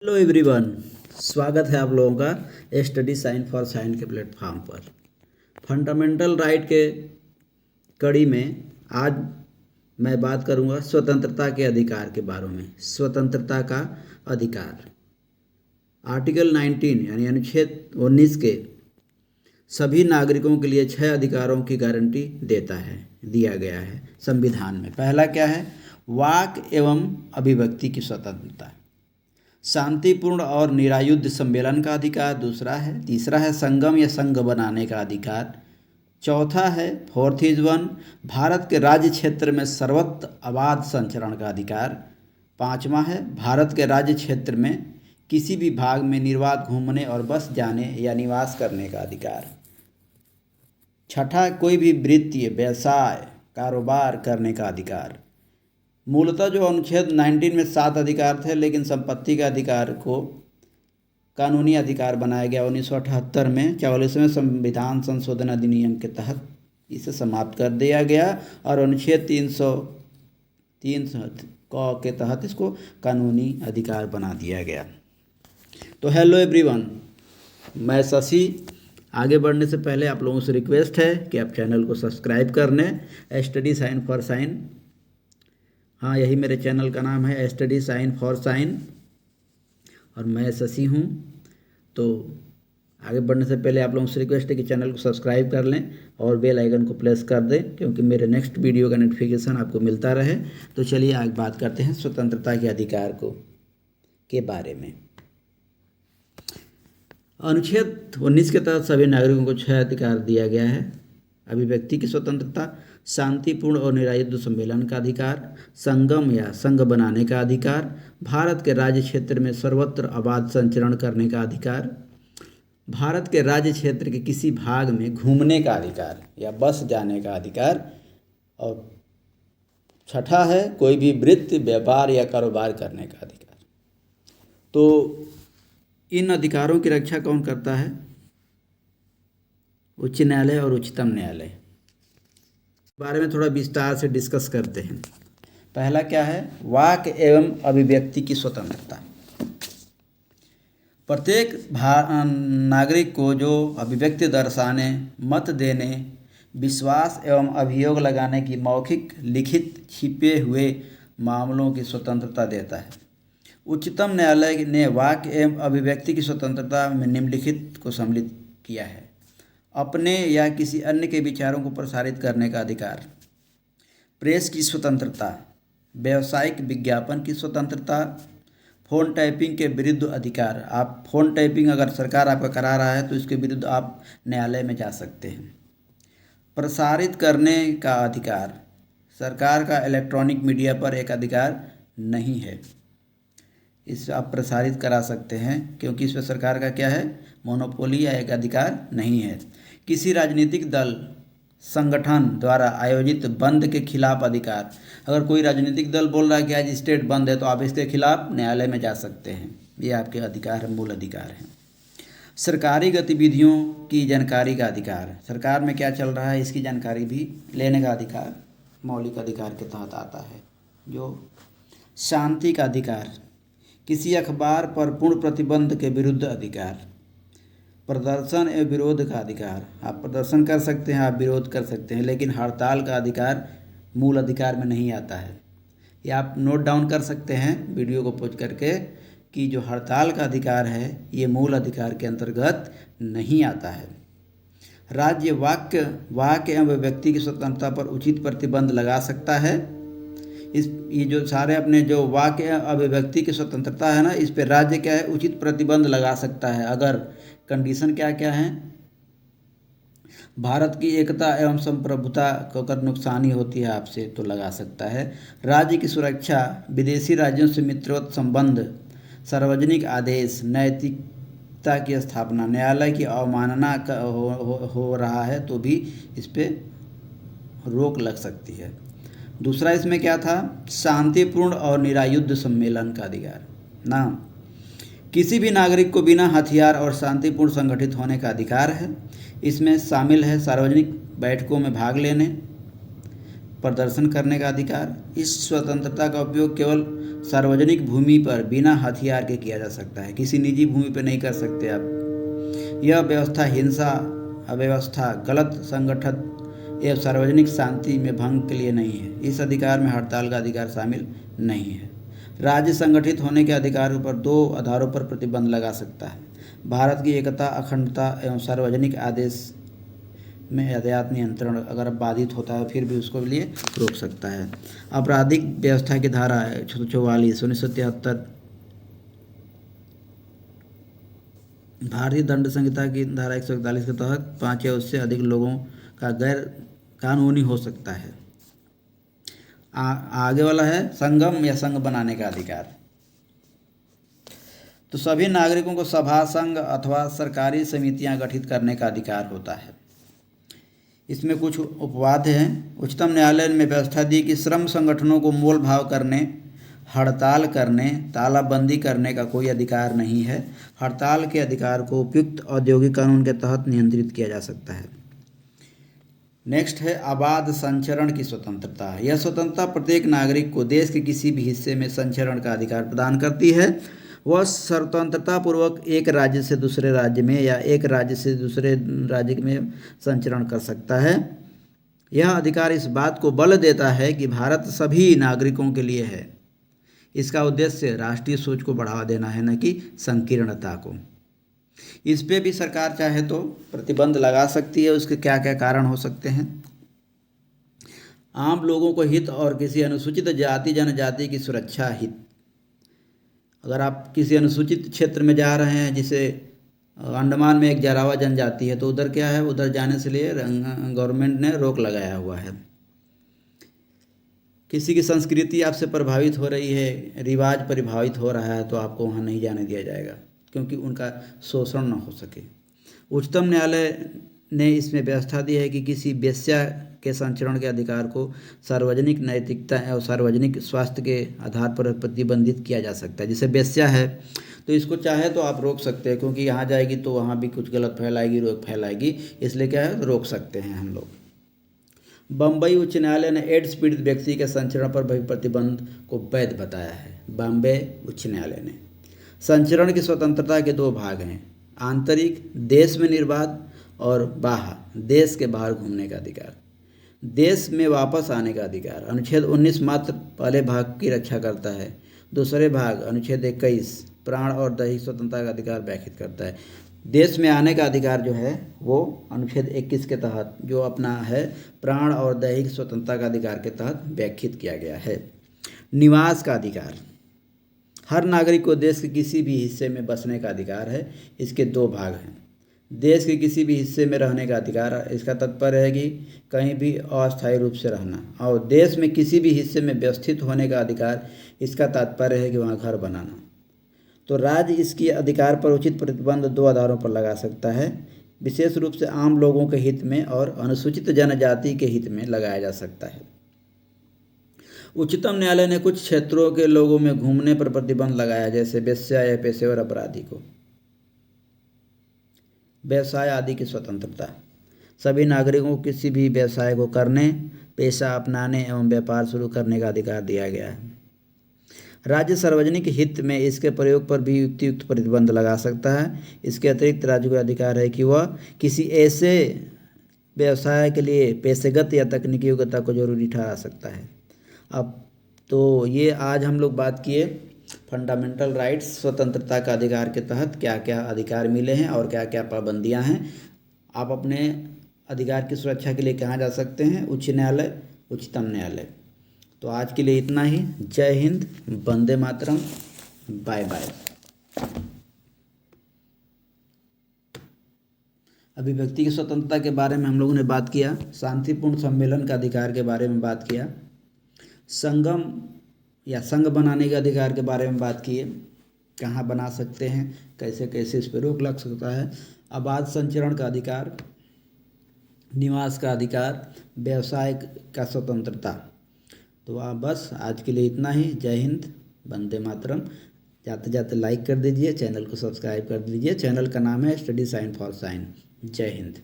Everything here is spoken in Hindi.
Hello everyone. स्वागत है आप लोगों का स्टडी साइन फॉर साइन के प्लेटफॉर्म पर। फंडामेंटल राइट के कड़ी में आज मैं बात करूंगा स्वतंत्रता के अधिकार के बारे में। स्वतंत्रता का अधिकार आर्टिकल 19 यानी अनुच्छेद 19 के सभी नागरिकों के लिए 6 अधिकारों की गारंटी दिया गया है संविधान में। पहला क्या है? वाक एवं अभिव्यक्ति की स्वतंत्रता। शांतिपूर्ण और निरायुध सम्मेलन का अधिकार तीसरा है संगम या संघ बनाने का अधिकार। चौथा है फोर्थ इज वन भारत के राज्य क्षेत्र में सर्वत्र अबाध संचरण का अधिकार। पांचवा है भारत के राज्य क्षेत्र में किसी भी भाग में निर्बाध घूमने और बस जाने या निवास करने का अधिकार। छठा कोई भी वृत्तीय व्यवसाय कारोबार करने का अधिकार। मूलतः जो अनुच्छेद 19 में 7 अधिकार थे, लेकिन संपत्ति का अधिकार को कानूनी अधिकार बनाया गया 1978 में 44वें संविधान संशोधन अधिनियम के तहत इसे समाप्त कर दिया गया और अनुच्छेद 303 के तहत इसको कानूनी अधिकार बना दिया गया। तो हेलो एवरीवन, मैं शशि। आगे बढ़ने से पहले आप लोगों से रिक्वेस्ट है कि आप चैनल को सब्सक्राइब कर लें। स्टडी साइन फॉर साइन, हाँ यही मेरे चैनल का नाम है, स्टडी साइन फॉर साइन, और मैं शशि हूँ। तो आगे बढ़ने से पहले आप लोगों से रिक्वेस्ट है कि चैनल को सब्सक्राइब कर लें और बेल आइकन को प्रेस कर दें, क्योंकि मेरे नेक्स्ट वीडियो का नोटिफिकेशन आपको मिलता रहे। तो चलिए आगे बात करते हैं स्वतंत्रता के अधिकार के बारे में। अनुच्छेद 19 के तहत सभी नागरिकों को 6 अधिकार दिया गया है। अभिव्यक्ति की स्वतंत्रता, शांतिपूर्ण और निरायुध सम्मेलन का अधिकार, संगम या संघ बनाने का अधिकार, भारत के राज्य क्षेत्र में सर्वत्र अबाध संचरण करने का अधिकार, भारत के राज्य क्षेत्र के किसी भाग में घूमने का अधिकार या बस जाने का अधिकार, और छठा है कोई भी वृत्ति व्यापार या कारोबार करने का अधिकार। तो इन अधिकारों की रक्षा कौन करता है? उच्च न्यायालय और उच्चतम न्यायालय। बारे में थोड़ा विस्तार से डिस्कस करते हैं। पहला क्या है? वाक एवं अभिव्यक्ति की स्वतंत्रता। प्रत्येक नागरिक को जो अभिव्यक्ति दर्शाने, मत देने, विश्वास एवं अभियोग लगाने की मौखिक, लिखित, छिपे हुए मामलों की स्वतंत्रता देता है। उच्चतम न्यायालय ने वाक एवं अभिव्यक्ति की स्वतंत्रता में निम्नलिखित को सम्मिलित किया है: अपने या किसी अन्य के विचारों को प्रसारित करने का अधिकार, प्रेस की स्वतंत्रता, व्यावसायिक विज्ञापन की स्वतंत्रता, फ़ोन टैपिंग के विरुद्ध अधिकार। आप फ़ोन टैपिंग अगर सरकार आपका करा रहा है तो इसके विरुद्ध आप न्यायालय में जा सकते हैं। प्रसारित करने का अधिकार, सरकार का इलेक्ट्रॉनिक मीडिया पर एक अधिकार नहीं है, इसे आप प्रसारित करा सकते हैं, क्योंकि इस पर सरकार का क्या है? मोनोपोली या एक अधिकार नहीं है। किसी राजनीतिक दल, संगठन द्वारा आयोजित बंद के खिलाफ अधिकार। अगर कोई राजनीतिक दल बोल रहा है कि आज स्टेट बंद है, तो आप इसके खिलाफ न्यायालय में जा सकते हैं। ये आपके अधिकार है, मूल अधिकार हैं। सरकारी गतिविधियों की जानकारी का अधिकार, सरकार में क्या चल रहा है इसकी जानकारी भी लेने का अधिकार मौलिक अधिकार के तहत आता है। जो शांति का अधिकार, किसी अखबार पर पूर्ण प्रतिबंध के विरुद्ध अधिकार, प्रदर्शन एवं विरोध का अधिकार। आप प्रदर्शन कर सकते हैं, आप विरोध कर सकते हैं, लेकिन हड़ताल का अधिकार मूल अधिकार में नहीं आता है। ये आप नोट डाउन कर सकते हैं वीडियो को पॉज करके कि जो हड़ताल का अधिकार है ये मूल अधिकार के अंतर्गत नहीं आता है। राज्य वाक एवं व्यक्ति की स्वतंत्रता पर उचित प्रतिबंध लगा सकता है। ये जो सारे अपने जो वाक अभिव्यक्ति की स्वतंत्रता है ना, इस पे राज्य क्या है? उचित प्रतिबंध लगा सकता है। अगर कंडीशन क्या क्या है? भारत की एकता एवं संप्रभुता को अगर नुकसानी होती है आपसे तो लगा सकता है। राज्य की सुरक्षा, विदेशी राज्यों से मित्रवत संबंध, सार्वजनिक आदेश, नैतिकता की स्थापना, न्यायालय की अवमानना हो रहा है तो भी इस पे रोक लग सकती है। दूसरा इसमें क्या था? शांतिपूर्ण और निरायुध सम्मेलन का अधिकार ना, किसी भी नागरिक को बिना हथियार और शांतिपूर्ण संगठित होने का अधिकार है। इसमें शामिल है सार्वजनिक बैठकों में भाग लेने, प्रदर्शन करने का अधिकार। इस स्वतंत्रता का उपयोग केवल सार्वजनिक भूमि पर बिना हथियार के किया जा सकता है। किसी निजी भूमि पर नहीं कर सकते आप। यह व्यवस्था हिंसा, अव्यवस्था, गलत संगठन एवं सार्वजनिक शांति में भंग के लिए नहीं है। इस अधिकार में हड़ताल का अधिकार शामिल नहीं है। राज्य संगठित होने के अधिकार पर 2 आधारों पर प्रतिबंध लगा सकता है। भारत की एकता, अखंडता एवं सार्वजनिक आदेश में यातायात नियंत्रण अगर बाधित होता है फिर भी उसको लिए रोक सकता है। आपराधिक व्यवस्था की धारा 44 1973 भारतीय दंड संहिता की धारा 141 के तहत 5 या उससे अधिक लोगों का गैर कानूनी हो सकता है। आगे वाला है संगम या संघ बनाने का अधिकार। तो सभी नागरिकों को सभा, संघ अथवा सरकारी समितियां गठित करने का अधिकार होता है। इसमें कुछ उपवाद हैं। उच्चतम न्यायालय ने व्यवस्था दी कि श्रम संगठनों को मोल भाव करने, हड़ताल करने, तालाबंदी करने का कोई अधिकार नहीं है। हड़ताल के अधिकार को उपयुक्त औद्योगिक कानून के तहत नियंत्रित किया जा सकता है। नेक्स्ट है आबाद संचरण की स्वतंत्रता। यह स्वतंत्रता प्रत्येक नागरिक को देश के किसी भी हिस्से में संचरण का अधिकार प्रदान करती है। वह स्वतंत्रता पूर्वक एक राज्य से दूसरे राज्य में या एक राज्य से दूसरे राज्य में संचरण कर सकता है। यह अधिकार इस बात को बल देता है कि भारत सभी नागरिकों के लिए है। इसका उद्देश्य राष्ट्रीय सोच को बढ़ावा देना है, न कि संकीर्णता को। इस पे भी सरकार चाहे तो प्रतिबंध लगा सकती है। उसके क्या क्या कारण हो सकते हैं? आम लोगों को हित और किसी अनुसूचित जाति जनजाति की सुरक्षा हित। अगर आप किसी अनुसूचित क्षेत्र में जा रहे हैं, जिसे अंडमान में एक जारावा जनजाति है, तो उधर क्या है, उधर जाने से लिए गवर्नमेंट ने रोक लगाया हुआ है। किसी की संस्कृति आपसे प्रभावित हो रही है, रिवाज प्रभावित हो रहा है, तो आपको वहाँ नहीं जाने दिया जाएगा, क्योंकि उनका शोषण न हो सके। उच्चतम न्यायालय ने इसमें व्यवस्था दी है कि किसी वेश्या के संचरण के अधिकार को सार्वजनिक नैतिकता और सार्वजनिक स्वास्थ्य के आधार पर प्रतिबंधित किया जा सकता है। जैसे वेश्या है तो इसको चाहे तो आप रोक सकते हैं, क्योंकि यहाँ जाएगी तो वहाँ भी कुछ गलत फैलाएगी, रोग फैलाएगी, इसलिए क्या है, रोक सकते हैं हम लोग। बम्बई उच्च न्यायालय ने एड्स पीड़ित व्यक्ति के संचरण पर भी प्रतिबंध को वैध बताया है। बॉम्बे उच्च न्यायालय ने। संचरण की स्वतंत्रता के 2 भाग हैं, आंतरिक देश में निर्बाध और बाह्य देश के बाहर घूमने का अधिकार। देश में वापस आने का अधिकार अनुच्छेद 19 मात्र पहले भाग की रक्षा करता है। दूसरे भाग अनुच्छेद 21 प्राण और दैहिक स्वतंत्रता का अधिकार व्याख्यात करता है। देश में आने का अधिकार जो है वो अनुच्छेद 21 के तहत जो अपना है प्राण और दैहिक स्वतंत्रता का अधिकार के तहत व्याख्यात किया गया है। निवास का अधिकार, हर नागरिक को देश के किसी भी हिस्से में बसने का अधिकार है। इसके 2 भाग हैं। देश के किसी भी हिस्से में रहने का अधिकार, इसका तात्पर्य है कि कहीं भी अस्थायी रूप से रहना, और देश में किसी भी हिस्से में व्यवस्थित होने का अधिकार, इसका तात्पर्य है कि वहाँ घर बनाना। तो राज्य इसकी अधिकार पर उचित प्रतिबंध 2 आधारों पर लगा सकता है, विशेष रूप से आम लोगों के हित में और अनुसूचित जनजाति के हित में लगाया जा सकता है। उच्चतम न्यायालय ने कुछ क्षेत्रों के लोगों में घूमने पर प्रतिबंध लगाया, जैसे वेश्या या पेशेवर अपराधी को। व्यवसाय आदि की स्वतंत्रता, सभी नागरिकों को किसी भी व्यवसाय को करने, पेशा अपनाने एवं व्यापार शुरू करने का अधिकार दिया गया है। राज्य सार्वजनिक हित में इसके प्रयोग पर भी युक्त प्रतिबंध लगा सकता है। इसके अतिरिक्त राज्य को अधिकार है कि वह किसी ऐसे व्यवसाय के लिए पेशेगत या तकनीकी योग्यता को जरूरी ठहरा सकता है। अब तो ये आज हम लोग बात किए फंडामेंटल राइट्स, स्वतंत्रता का अधिकार के तहत क्या क्या अधिकार मिले हैं और क्या क्या पाबंदियां हैं। आप अपने अधिकार की सुरक्षा के लिए कहाँ जा सकते हैं? उच्च न्यायालय, उच्चतम न्यायालय। तो आज के लिए इतना ही। जय हिंद, वंदे मातरम, बाय बाय। अभिव्यक्ति की स्वतंत्रता के बारे में हम लोगों ने बात किया, शांतिपूर्ण सम्मेलन का अधिकार के बारे में बात किया, संगम या संघ बनाने के अधिकार के बारे में बात किए, कहाँ बना सकते हैं, कैसे कैसे इस पर रोक लग सकता है, आबाद संचरण का अधिकार, निवास का अधिकार, व्यवसाय का स्वतंत्रता। तो आप बस आज के लिए इतना ही। जय हिंद, वंदे मातरम। जाते जाते लाइक कर दीजिए, चैनल को सब्सक्राइब कर दीजिए। चैनल का नाम है स्टडी साइन फॉर साइन। जय हिंद।